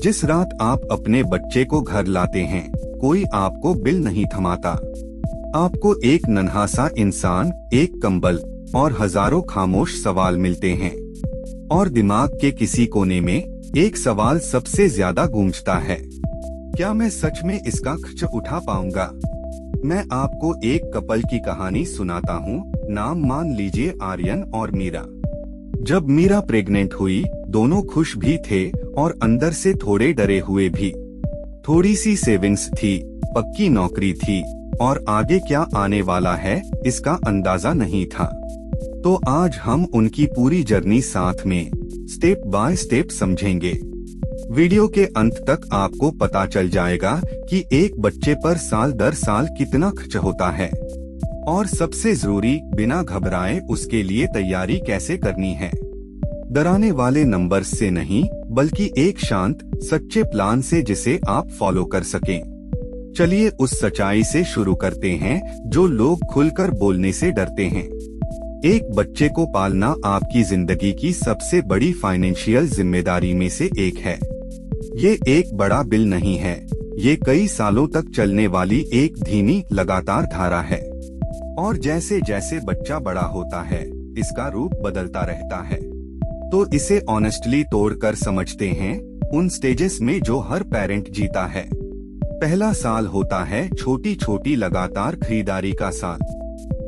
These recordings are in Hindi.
जिस रात आप अपने बच्चे को घर लाते हैं, कोई आपको बिल नहीं थमाता। आपको एक नन्हा सा इंसान, एक कंबल और हजारों खामोश सवाल मिलते हैं। और दिमाग के किसी कोने में एक सवाल सबसे ज्यादा गूंजता है, क्या मैं सच में इसका खर्च उठा पाऊंगा? मैं आपको एक कपल की कहानी सुनाता हूँ। नाम मान लीजिए आर्यन और मीरा। जब मीरा प्रेग्नेंट हुई, दोनों खुश भी थे और अंदर से थोड़े डरे हुए भी। थोड़ी सी सेविंग्स थी, पक्की नौकरी थी और आगे क्या आने वाला है इसका अंदाजा नहीं था। तो आज हम उनकी पूरी जर्नी साथ में स्टेप बाय स्टेप समझेंगे। वीडियो के अंत तक आपको पता चल जाएगा कि एक बच्चे पर साल दर साल कितना खर्च होता है और सबसे जरूरी, बिना घबराए उसके लिए तैयारी कैसे करनी है। डराने वाले नंबर्स से नहीं, बल्कि एक शांत सच्चे प्लान से जिसे आप फॉलो कर सकें। चलिए उस सच्चाई से शुरू करते हैं जो लोग खुलकर बोलने से डरते हैं। एक बच्चे को पालना आपकी जिंदगी की सबसे बड़ी फाइनेंशियल जिम्मेदारी में से एक है। ये एक बड़ा बिल नहीं है, ये कई सालों तक चलने वाली एक धीमी लगातार धारा है। और जैसे जैसे बच्चा बड़ा होता है, इसका रूप बदलता रहता है। तो इसे ऑनेस्टली तोड़कर समझते हैं उन स्टेजेस में जो हर पेरेंट जीता है। पहला साल होता है छोटी छोटी लगातार खरीदारी का साल।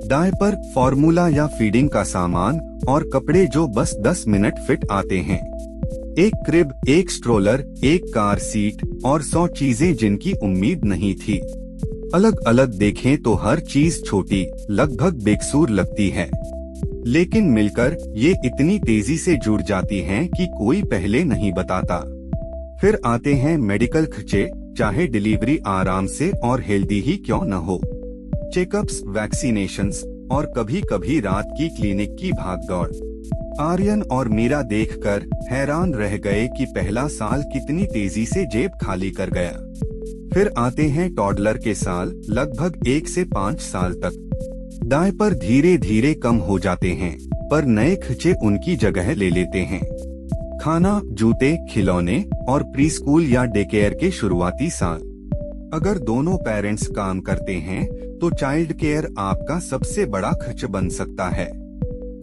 डायपर, फॉर्मूला या फीडिंग का सामान और कपड़े जो बस 10 मिनट फिट आते हैं। एक क्रिब, एक स्ट्रोलर, एक कार सीट और 100 चीजें जिनकी उम्मीद नहीं थी। अलग अलग देखें तो हर चीज छोटी, लगभग बेकसूर लगती है, लेकिन मिलकर ये इतनी तेजी से जुड़ जाती हैं कि कोई पहले नहीं बताता। फिर आते हैं मेडिकल खर्चे, चाहे डिलीवरी आराम से और हेल्दी ही क्यों न हो। चेकअप्स, वैक्सीनेशंस और कभी कभी रात की क्लिनिक की भागदौड़। आर्यन और मीरा देखकर हैरान रह गए कि पहला साल कितनी तेजी से जेब खाली कर गया। फिर आते हैं टॉडलर के साल, लगभग 1 से 5 साल तक। डायपर धीरे धीरे कम हो जाते हैं, पर नए खर्चे उनकी जगह ले लेते हैं। खाना, जूते, खिलौने और प्री स्कूल या डे केयर के शुरुआती साल। अगर दोनों पेरेंट्स काम करते हैं तो चाइल्ड केयर आपका सबसे बड़ा खर्च बन सकता है।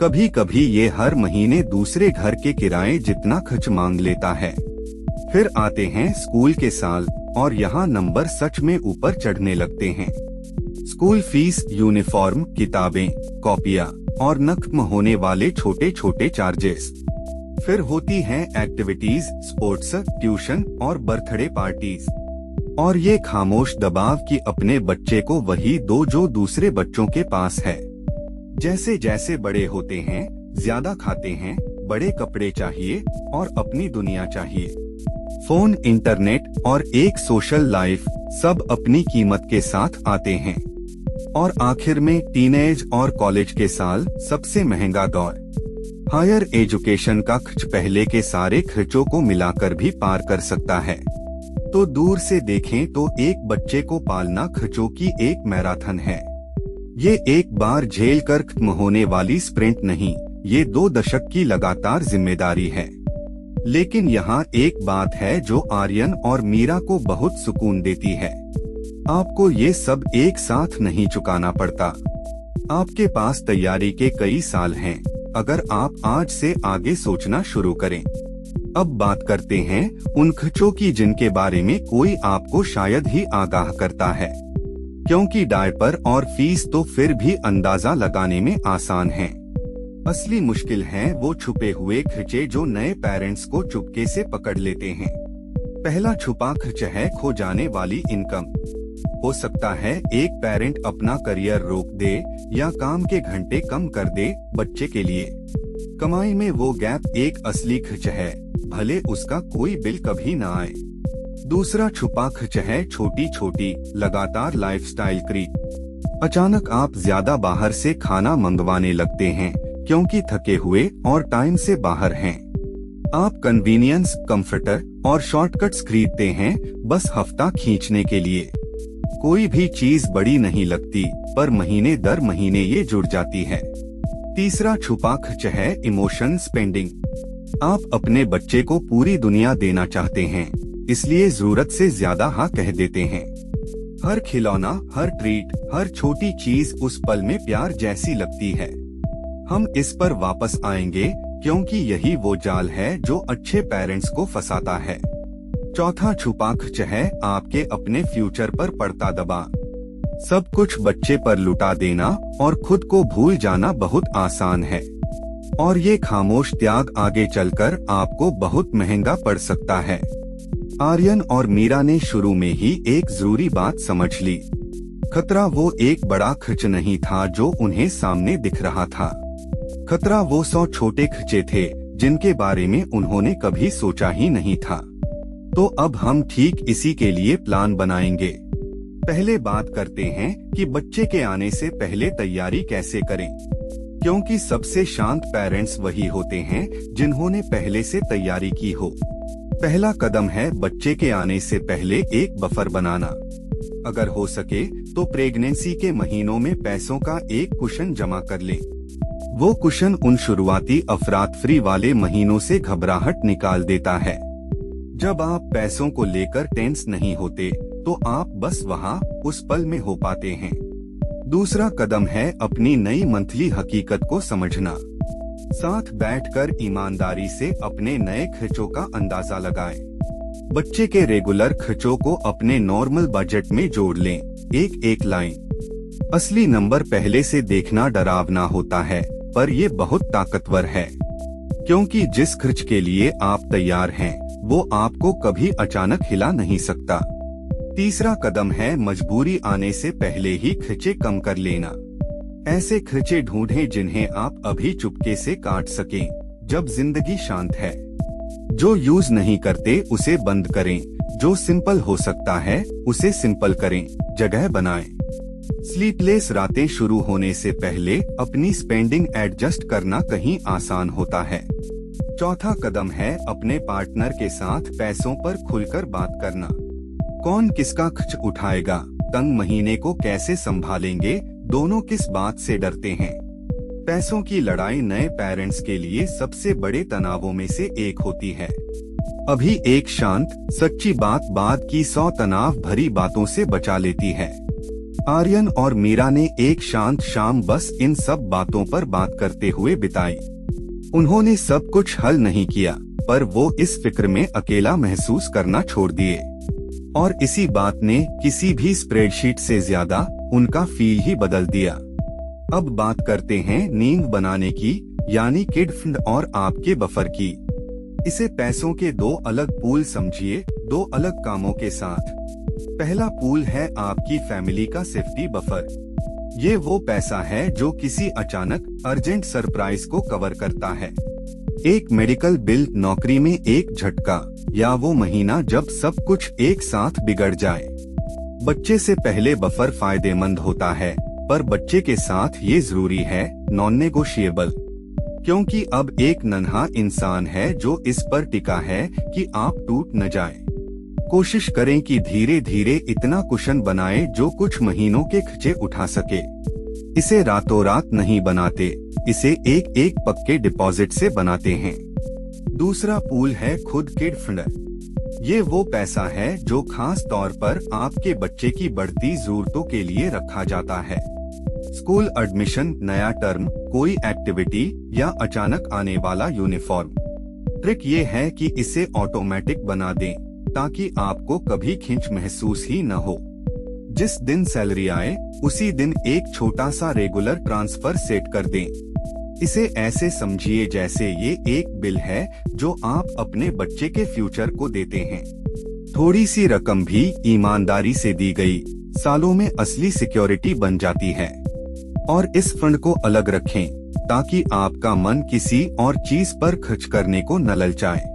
कभी कभी ये हर महीने दूसरे घर के किराए जितना खर्च मांग लेता है। फिर आते हैं स्कूल के साल और यहाँ नंबर सच में ऊपर चढ़ने लगते हैं। स्कूल फीस, यूनिफॉर्म, किताबें, कॉपियाँ और न खत्म होने वाले छोटे छोटे चार्जेस। फिर होती हैं एक्टिविटीज, स्पोर्ट्स, ट्यूशन और बर्थडे पार्टीज। और ये खामोश दबाव कि अपने बच्चे को वही दो जो दूसरे बच्चों के पास है। जैसे जैसे बड़े होते हैं, ज्यादा खाते हैं, बड़े कपड़े चाहिए और अपनी दुनिया चाहिए। फोन, इंटरनेट और एक सोशल लाइफ सब अपनी कीमत के साथ आते हैं। और आखिर में टीनेज और कॉलेज के साल, सबसे महंगा दौर। हायर एजुकेशन का खर्च पहले के सारे खर्चों को मिलाकर भी पार कर सकता है। तो दूर से देखें तो एक बच्चे को पालना खर्चों की एक मैराथन है। ये एक बार झेल कर खत्म होने वाली स्प्रिंट नहीं, ये 2 दशक की लगातार जिम्मेदारी है। लेकिन यहाँ एक बात है जो आर्यन और मीरा को बहुत सुकून देती है। आपको ये सब एक साथ नहीं चुकाना पड़ता। आपके पास तैयारी के कई साल हैं, अगर आप आज से आगे सोचना शुरू करें। अब बात करते हैं उन खर्चों की जिनके बारे में कोई आपको शायद ही आगाह करता है। क्योंकि डायपर और फीस तो फिर भी अंदाजा लगाने में आसान है। असली मुश्किल है वो छुपे हुए खर्चे जो नए पेरेंट्स को चुपके से पकड़ लेते हैं। पहला छुपा खर्च है खो जाने वाली इनकम। हो सकता है एक पेरेंट अपना करियर रोक दे या काम के घंटे कम कर दे बच्चे के लिए। कमाई में वो गैप एक असली खर्च है, भले उसका कोई बिल कभी न आए। दूसरा छुपा खर्च है छोटी छोटी लगातार लाइफस्टाइल क्रीप। अचानक आप ज्यादा बाहर से खाना मंगवाने लगते हैं क्योंकि थके हुए और टाइम से बाहर हैं। आप कन्वीनियंस, कंफर्टर और शॉर्टकट्स खरीदते हैं बस हफ्ता खींचने के लिए। कोई भी चीज बड़ी नहीं लगती, पर महीने दर महीने ये जुड़ जाती है। तीसरा छुपा खर्च है इमोशन स्पेंडिंग। आप अपने बच्चे को पूरी दुनिया देना चाहते हैं, इसलिए जरूरत से ज्यादा हाँ कह देते हैं। हर खिलौना, हर ट्रीट, हर छोटी चीज उस पल में प्यार जैसी लगती है। हम इस पर वापस आएंगे क्योंकि यही वो जाल है जो अच्छे पेरेंट्स को फंसाता है। चौथा छुपा खर्च है आपके अपने फ्यूचर पर पड़ता दबाव। सब कुछ बच्चे पर लुटा देना और खुद को भूल जाना बहुत आसान है, और ये खामोश त्याग आगे चलकर आपको बहुत महंगा पड़ सकता है। आर्यन और मीरा ने शुरू में ही एक जरूरी बात समझ ली। खतरा वो एक बड़ा खर्च नहीं था जो उन्हें सामने दिख रहा था। खतरा वो 100 छोटे खर्चे थे जिनके बारे में उन्होंने कभी सोचा ही नहीं था। तो अब हम ठीक इसी के लिए प्लान बनाएंगे। पहले बात करते हैं कि बच्चे के आने से पहले तैयारी कैसे करें, क्योंकि सबसे शांत पेरेंट्स वही होते हैं जिन्होंने पहले से तैयारी की हो। पहला कदम है बच्चे के आने से पहले एक बफर बनाना। अगर हो सके तो प्रेगनेंसी के महीनों में पैसों का एक कुशन जमा कर लें। वो कुशन उन शुरुआती अफरातफरी वाले महीनों से घबराहट निकाल देता है। जब आप पैसों को लेकर टेंस नहीं होते तो आप बस वहाँ उस पल में हो पाते हैं। दूसरा कदम है अपनी नई मंथली हकीकत को समझना। साथ बैठकर ईमानदारी से अपने नए खर्चों का अंदाजा लगाएं। बच्चे के रेगुलर खर्चों को अपने नॉर्मल बजट में जोड़ लें, एक एक लाइन। असली नंबर पहले से देखना डरावना होता है, पर ये बहुत ताकतवर है, क्योंकि जिस खर्च के लिए आप तैयार हैं वो आपको कभी अचानक हिला नहीं सकता। तीसरा कदम है मजबूरी आने से पहले ही खर्चे कम कर लेना। ऐसे खर्चे ढूंढें जिन्हें आप अभी चुपके से काट सकें जब जिंदगी शांत है। जो यूज नहीं करते उसे बंद करें, जो सिंपल हो सकता है उसे सिंपल करें, जगह बनाएं। स्लीपलेस रातें शुरू होने से पहले अपनी स्पेंडिंग एडजस्ट करना कहीं आसान होता है। चौथा कदम है अपने पार्टनर के साथ पैसों पर खुलकर बात करना। कौन किसका खर्च उठाएगा, तंग महीने को कैसे संभालेंगे, दोनों किस बात से डरते हैं। पैसों की लड़ाई नए पेरेंट्स के लिए सबसे बड़े तनावों में से एक होती है। अभी एक शांत सच्ची बात बाद की 100 तनाव भरी बातों से बचा लेती है। आर्यन और मीरा ने एक शांत शाम बस इन सब बातों पर बात करते हुए बिताई। उन्होंने सब कुछ हल नहीं किया, पर वो इस फिक्र में अकेला महसूस करना छोड़ दिए। और इसी बात ने किसी भी स्प्रेडशीट से ज्यादा उनका फील ही बदल दिया। अब बात करते हैं नींव बनाने की, यानी किड फंड और आपके बफर की। इसे पैसों के 2 अलग पूल समझिए, 2 अलग कामों के साथ। पहला पूल है आपकी फैमिली का सेफ्टी बफर। ये वो पैसा है जो किसी अचानक अर्जेंट सरप्राइज को कवर करता है। एक मेडिकल बिल, नौकरी में एक झटका, या वो महीना जब सब कुछ एक साथ बिगड़ जाए। बच्चे से पहले बफर फायदेमंद होता है, पर बच्चे के साथ ये जरूरी है, नॉन नेगोशिएबल, क्योंकि अब एक नन्हा इंसान है जो इस पर टिका है कि आप टूट न जाएं। कोशिश करें कि धीरे धीरे इतना कुशन बनाएं जो कुछ महीनों के खर्चे उठा सके। इसे रातों रात नहीं बनाते, इसे एक एक पक्के डिपॉजिट से बनाते हैं। दूसरा पूल है खुद किड फंड। ये वो पैसा है जो खास तौर पर आपके बच्चे की बढ़ती जरूरतों के लिए रखा जाता है। स्कूल एडमिशन, नया टर्म, कोई एक्टिविटी या अचानक आने वाला यूनिफॉर्म। ट्रिक ये है कि इसे ऑटोमेटिक बना दें ताकि आपको कभी खिंच महसूस ही न हो। जिस दिन सैलरी आए उसी दिन एक छोटा सा रेगुलर ट्रांसफर सेट कर दें। इसे ऐसे समझिए जैसे ये एक बिल है जो आप अपने बच्चे के फ्यूचर को देते हैं। थोड़ी सी रकम भी ईमानदारी से दी गई सालों में असली सिक्योरिटी बन जाती है। और इस फंड को अलग रखें ताकि आपका मन किसी और चीज पर खर्च करने को न ललचाए।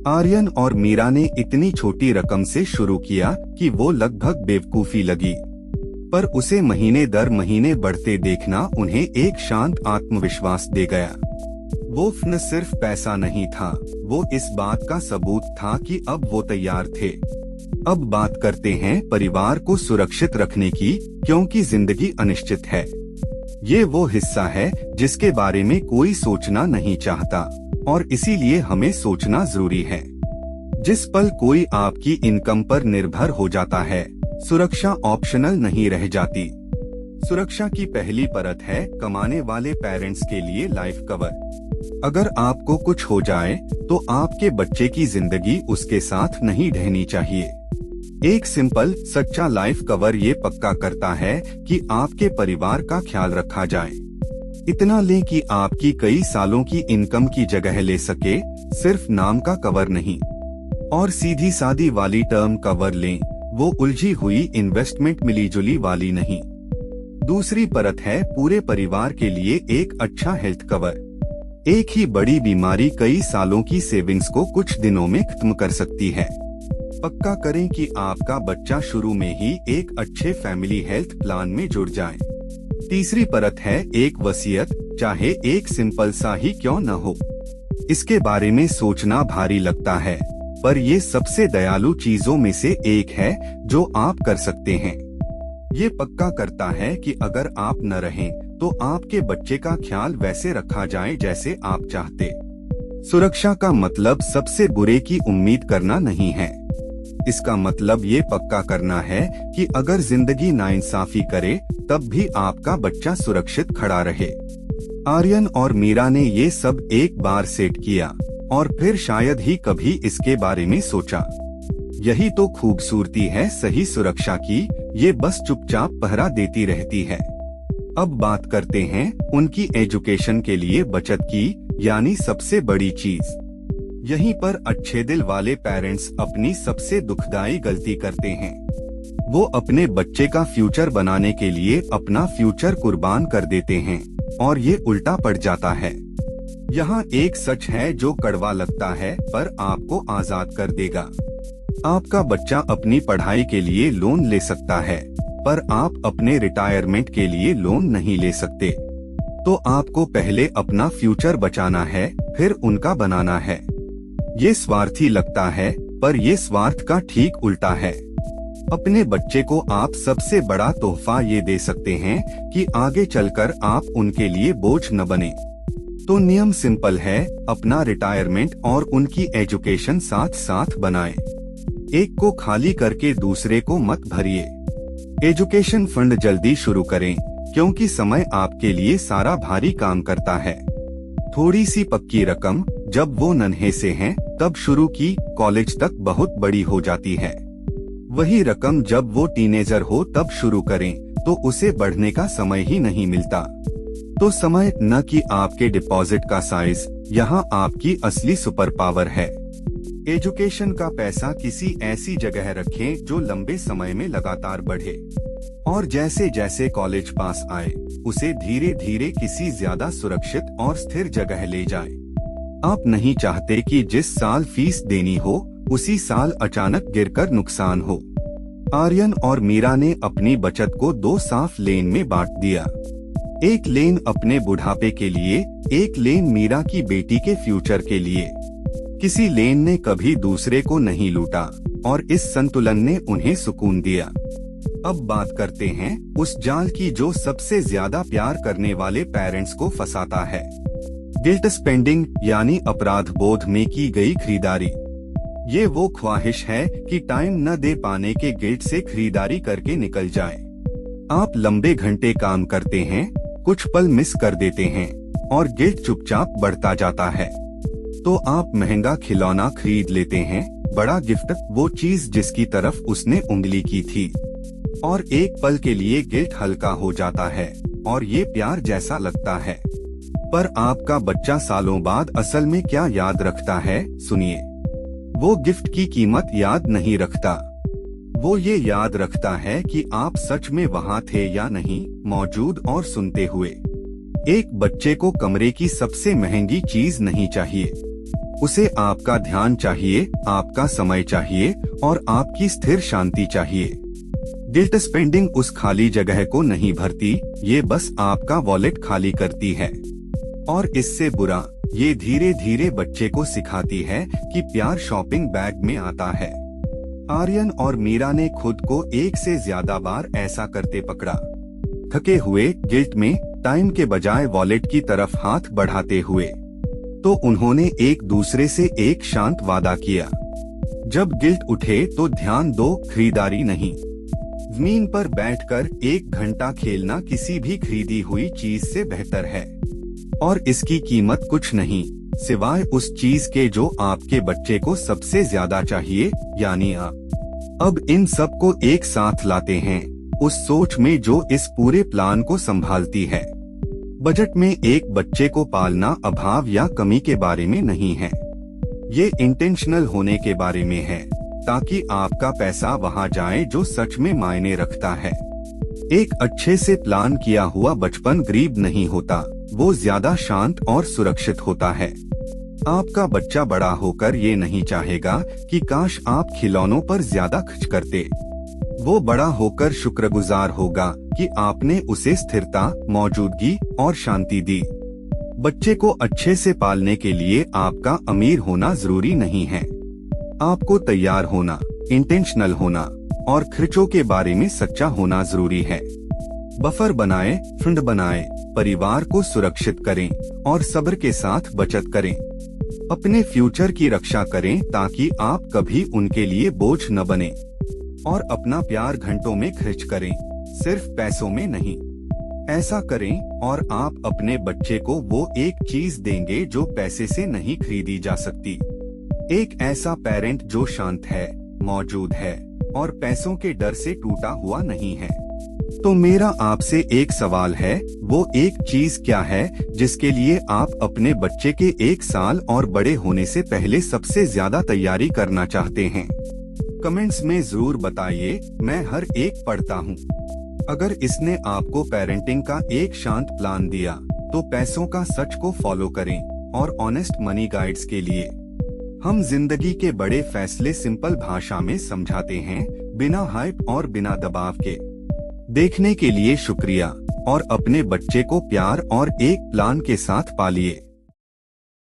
आर्यन और मीरा ने इतनी छोटी रकम से शुरू किया कि वो लगभग बेवकूफी लगी, पर उसे महीने दर महीने बढ़ते देखना उन्हें एक शांत आत्मविश्वास दे गया। वो न सिर्फ पैसा नहीं था, वो इस बात का सबूत था कि अब वो तैयार थे। अब बात करते हैं परिवार को सुरक्षित रखने की, क्योंकि जिंदगी अनिश्चित है। ये वो हिस्सा है जिसके बारे में कोई सोचना नहीं चाहता, और इसीलिए हमें सोचना जरूरी है। जिस पल कोई आपकी इनकम पर निर्भर हो जाता है, सुरक्षा ऑप्शनल नहीं रह जाती। सुरक्षा की पहली परत है कमाने वाले पेरेंट्स के लिए लाइफ कवर। अगर आपको कुछ हो जाए तो आपके बच्चे की जिंदगी उसके साथ नहीं ढहनी चाहिए। एक सिंपल सच्चा लाइफ कवर ये पक्का करता है कि आपके परिवार का ख्याल रखा जाए। इतना लें कि आपकी कई सालों की इनकम की जगह ले सके, सिर्फ नाम का कवर नहीं। और सीधी सादी वाली टर्म कवर लें, वो उलझी हुई इन्वेस्टमेंट मिलीजुली वाली नहीं। दूसरी परत है पूरे परिवार के लिए एक अच्छा हेल्थ कवर। एक ही बड़ी बीमारी कई सालों की सेविंग्स को कुछ दिनों में खत्म कर सकती है। पक्का करें कि आपका बच्चा शुरू में ही एक अच्छे फैमिली हेल्थ प्लान में जुड़ जाए। तीसरी परत है एक वसीयत, चाहे एक सिंपल सा ही क्यों न हो। इसके बारे में सोचना भारी लगता है, पर ये सबसे दयालु चीजों में से एक है जो आप कर सकते हैं। ये पक्का करता है कि अगर आप न रहें तो आपके बच्चे का ख्याल वैसे रखा जाए जैसे आप चाहते। सुरक्षा का मतलब सबसे बुरे की उम्मीद करना नहीं है। इसका मतलब ये पक्का करना है कि अगर जिंदगी नाइंसाफी करे तब भी आपका बच्चा सुरक्षित खड़ा रहे। आर्यन और मीरा ने ये सब एक बार सेट किया और फिर शायद ही कभी इसके बारे में सोचा। यही तो खूबसूरती है सही सुरक्षा की, ये बस चुपचाप पहरा देती रहती है। अब बात करते हैं उनकी एजुकेशन के लिए बचत की, यानी सबसे बड़ी चीज। यहीं पर अच्छे दिल वाले पेरेंट्स अपनी सबसे दुखदाई गलती करते हैं। वो अपने बच्चे का फ्यूचर बनाने के लिए अपना फ्यूचर कुर्बान कर देते हैं और ये उल्टा पड़ जाता है। यहाँ एक सच है जो कड़वा लगता है पर आपको आजाद कर देगा। आपका बच्चा अपनी पढ़ाई के लिए लोन ले सकता है, पर आप अपने रिटायरमेंट के लिए लोन नहीं ले सकते। तो आपको पहले अपना फ्यूचर बचाना है, फिर उनका बनाना है। ये स्वार्थी लगता है, पर ये स्वार्थ का ठीक उल्टा है। अपने बच्चे को आप सबसे बड़ा तोहफा ये दे सकते हैं कि आगे चलकर आप उनके लिए बोझ न बने। तो नियम सिंपल है, अपना रिटायरमेंट और उनकी एजुकेशन साथ साथ बनाएं। एक को खाली करके दूसरे को मत भरिए। एजुकेशन फंड जल्दी शुरू करें, क्योंकि समय आपके लिए सारा भारी काम करता है। थोड़ी सी पक्की रकम जब वो नन्हे से हैं, तब शुरू की, कॉलेज तक बहुत बड़ी हो जाती है। वही रकम जब वो टीनेजर हो तब शुरू करें, तो उसे बढ़ने का समय ही नहीं मिलता। तो समय न कि आपके डिपॉजिट का साइज, यहाँ आपकी असली सुपर पावर है। एजुकेशन का पैसा किसी ऐसी जगह रखें जो लंबे समय में लगातार बढ़े, और जैसे जैसे कॉलेज पास आए उसे धीरे धीरे किसी ज्यादा सुरक्षित और स्थिर जगह ले जाए। आप नहीं चाहते कि जिस साल फीस देनी हो उसी साल अचानक गिरकर नुकसान हो। आर्यन और मीरा ने अपनी बचत को दो साफ लेन में बांट दिया। एक लेन अपने बुढ़ापे के लिए, एक लेन मीरा की बेटी के फ्यूचर के लिए। किसी लेन ने कभी दूसरे को नहीं लूटा और इस संतुलन ने उन्हें सुकून दिया। अब बात करते हैं उस जाल की जो सबसे ज्यादा प्यार करने वाले पेरेंट्स को फंसाता है। गिल्ट स्पेंडिंग, यानी अपराध बोध में की गई खरीदारी। ये वो ख्वाहिश है कि टाइम न दे पाने के गिल्ट से खरीदारी करके निकल जाए। आप लंबे घंटे काम करते हैं, कुछ पल मिस कर देते हैं और गिल्ट चुपचाप बढ़ता जाता है। तो आप महंगा खिलौना खरीद लेते हैं, बड़ा गिफ्ट, वो चीज जिसकी तरफ उसने उंगली की थी, और एक पल के लिए गिल्ट हल्का हो जाता है और ये प्यार जैसा लगता है। पर आपका बच्चा सालों बाद असल में क्या याद रखता है, सुनिए। वो गिफ्ट की कीमत याद नहीं रखता, वो ये याद रखता है कि आप सच में वहाँ थे या नहीं, मौजूद और सुनते हुए। एक बच्चे को कमरे की सबसे महंगी चीज नहीं चाहिए, उसे आपका ध्यान चाहिए, आपका समय चाहिए और आपकी स्थिर शांति चाहिए। गिल्ट स्पेंडिंग उस खाली जगह को नहीं भरती, ये बस आपका वॉलेट खाली करती है। और इससे बुरा, ये धीरे धीरे बच्चे को सिखाती है कि प्यार शॉपिंग बैग में आता है। आर्यन और मीरा ने खुद को एक से ज्यादा बार ऐसा करते पकड़ा। थके हुए, गिल्ट में, टाइम के बजाय वॉलेट की तरफ हाथ बढ़ाते हुए। तो उन्होंने एक दूसरे से एक शांत वादा किया। जब गिल्ट उठे तो ध्यान दो, खरीदारी नहीं। जमीन पर बैठकर 1 घंटा खेलना किसी भी खरीदी हुई चीज से बेहतर है, और इसकी कीमत कुछ नहीं सिवाय उस चीज के जो आपके बच्चे को सबसे ज्यादा चाहिए, यानी आप। अब इन सब को एक साथ लाते हैं उस सोच में जो इस पूरे प्लान को संभालती है। बजट में एक बच्चे को पालना अभाव या कमी के बारे में नहीं है, ये इंटेंशनल होने के बारे में है, ताकि आपका पैसा वहां जाए जो सच में मायने रखता है। एक अच्छे से प्लान किया हुआ बचपन गरीब नहीं होता, वो ज्यादा शांत और सुरक्षित होता है। आपका बच्चा बड़ा होकर ये नहीं चाहेगा कि काश आप खिलौनों पर ज्यादा खर्च करते। वो बड़ा होकर शुक्रगुजार होगा कि आपने उसे स्थिरता, मौजूदगी और शांति दी। बच्चे को अच्छे से पालने के लिए आपका अमीर होना जरूरी नहीं है, आपको तैयार होना, इंटेंशनल होना और खर्चों के बारे में सच्चा होना जरूरी है। बफर बनाएं, फंड बनाएं, परिवार को सुरक्षित करें और सब्र के साथ बचत करें। अपने फ्यूचर की रक्षा करें ताकि आप कभी उनके लिए बोझ न बने। और अपना प्यार घंटों में खर्च करें, सिर्फ पैसों में नहीं। ऐसा करें और आप अपने बच्चे को वो एक चीज देंगे जो पैसे से नहीं खरीदी जा सकती। एक ऐसा पेरेंट जो शांत है, मौजूद है और पैसों के डर से टूटा हुआ नहीं है। तो मेरा आपसे एक सवाल है, वो एक चीज क्या है जिसके लिए आप अपने बच्चे के 1 साल और बड़े होने से पहले सबसे ज्यादा तैयारी करना चाहते हैं? कमेंट्स में जरूर बताइए, मैं हर एक पढ़ता हूँ। अगर इसने आपको पेरेंटिंग का एक शांत प्लान दिया तो पैसों का सच को फॉलो करें और ऑनेस्ट मनी गाइड्स के लिए हम जिंदगी के बड़े फैसले सिंपल भाषा में समझाते हैं, बिना हाइप और बिना दबाव के। देखने के लिए शुक्रिया और अपने बच्चे को प्यार और एक प्लान के साथ पालिए।